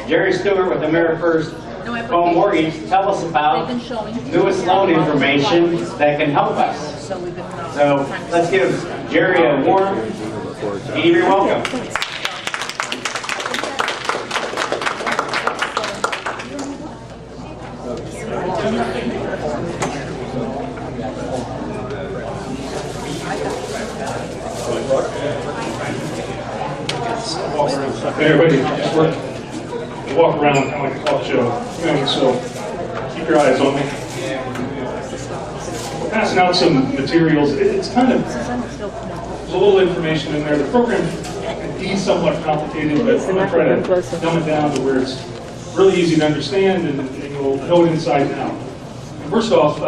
Jerry Stewart with AmeriFirst Home Mortgage. Tell us about newest loan information that can help us. So let's give Jerry a warm, eager welcome. Hey everybody, just walk around kind of like a talk show, so keep your eyes on me. We're passing out some materials. It's kind of, there's a little information in there. The program can be somewhat complicated, but I'm going to try to dumb it down to where it's really easy to understand and you'll know it inside and out. First off,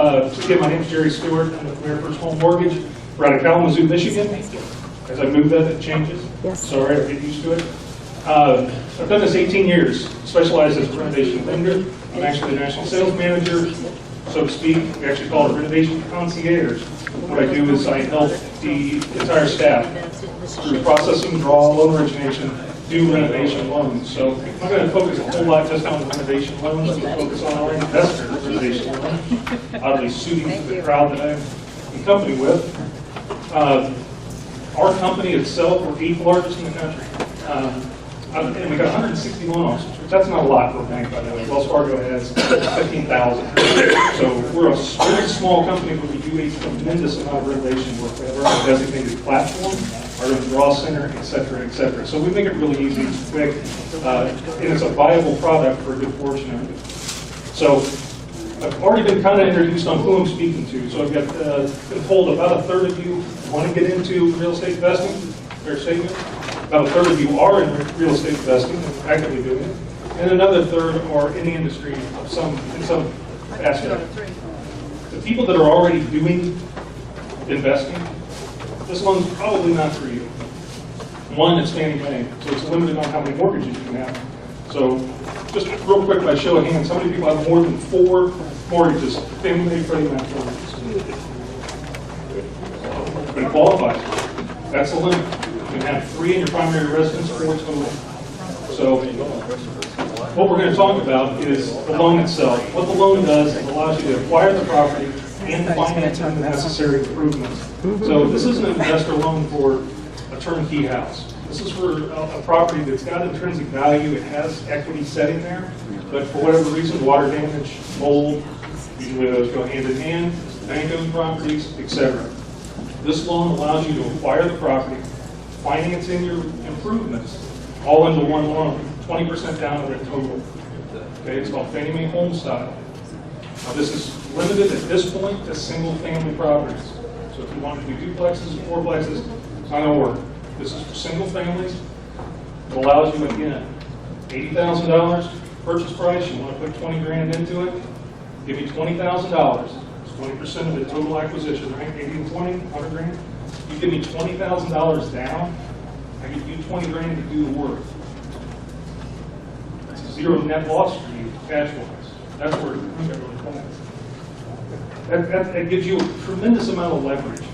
again, my name is Jerry Stewart. I'm with AmeriFirst Home Mortgage. We're out of Kalamazoo, Michigan. As I move that, it changes. Yes. So I'll get used to it. I've done this 18 years, specialized as a renovation lender. I'm actually the national sales manager, so to speak. We actually call it renovation concierge. What I do is I help the entire staff through processing, draw, loan origination, do renovation loans. So I'm not going to focus a whole lot just on renovation loans. I'm going to focus on our investor renovation loans, oddly suiting to the crowd that I'm in company with. Our company itself, we're 8th largest in the country. And we got 160 loan officers, which that's not a lot for a bank, by the way. Wells Fargo has 15,000. So we're a very small company, but we do a tremendous amount of renovation work. We have our own designated platform, our own draw center, et cetera, et cetera. So we make it really easy, quick, and it's a viable product for a good portion of it. So I've already been kind of introduced on who I'm speaking to. So I've got been told about a third of you want to get into real estate investing. Fair statement. About a third of you are in real estate investing and actively doing it, and another third are in the industry in some aspect. The people that are already doing investing, this loan's probably not for you. One, it's Fannie Mae, so it's limited on how many mortgages you can have. So just real quick, by show of hands, how many people have more than 4 mortgages, Fannie Mae, Freddie Mac mortgages? But it qualifies. That's the limit. You can have 3 in your primary residence, 4 total. So what we're going to talk about is the loan itself. What the loan does, it allows you to acquire the property and finance the necessary improvements. So this isn't an investor loan for a turnkey house. This is for a property that's got intrinsic value. It has equity set in there, but for whatever reason, water damage, mold, usually those go hand in hand, bank-owned properties, etc. This loan allows you to acquire the property, financing your improvements, all into one loan, 20% down on the total. Okay, it's called Fannie Mae Home Style. Now this is limited at this point to single-family properties. So if you want to do duplexes, fourplexes, it's not going to work. This is for single families. It allows you, again, $80,000 purchase price. You want to put 20 grand into it, give me $20,000. It's 20% of the total acquisition, right? 80 and 20, 100 grand. You give me $20,000 down, I give you 20 grand to do the work. That's a zero net loss for you, cash-wise. That's where it really comes. That gives you a tremendous amount of leverage.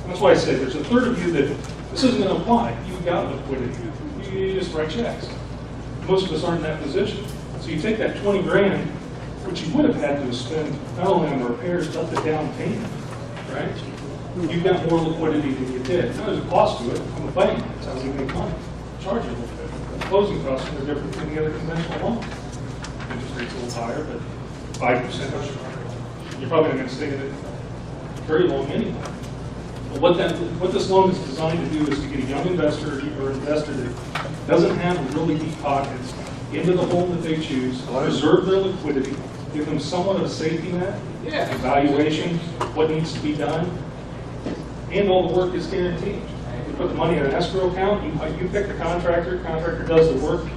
That's why I say there's a third of you that this isn't going to apply. You've got liquidity. You just write checks. Most of us aren't in that position. So you take that 20 grand, which you would have had to spend not only on the repairs, but the down payment, right? You've got more liquidity than you did. Now there's a cost to it from the bank. That's how we make money. Charge you a little bit. The closing costs are different than the other conventional loans. Interest rate's a little higher, but 5%. You're probably not going to stay in it very long anyway. But what this loan is designed to do is to get a young investor or investor that doesn't have really deep pockets into the home that they choose, preserve their liquidity, give them somewhat of a safety net, evaluation, what needs to be done, and all the work is guaranteed. You put the money in an escrow account, you pick the contractor does the work,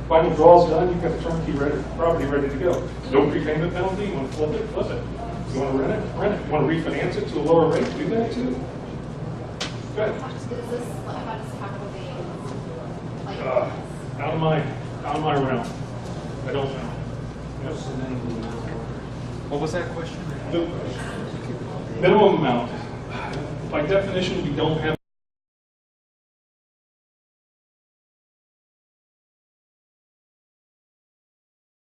final draw's done, you've got the turnkey property ready to go. No prepayment penalty, you want to flip it, flip it. You want to rent it, rent it. You want to refinance it to a lower rate, do that too. Good. How does tackle being like Out of my realm. I don't know. What was that question? Minimum amount. By definition, we don't have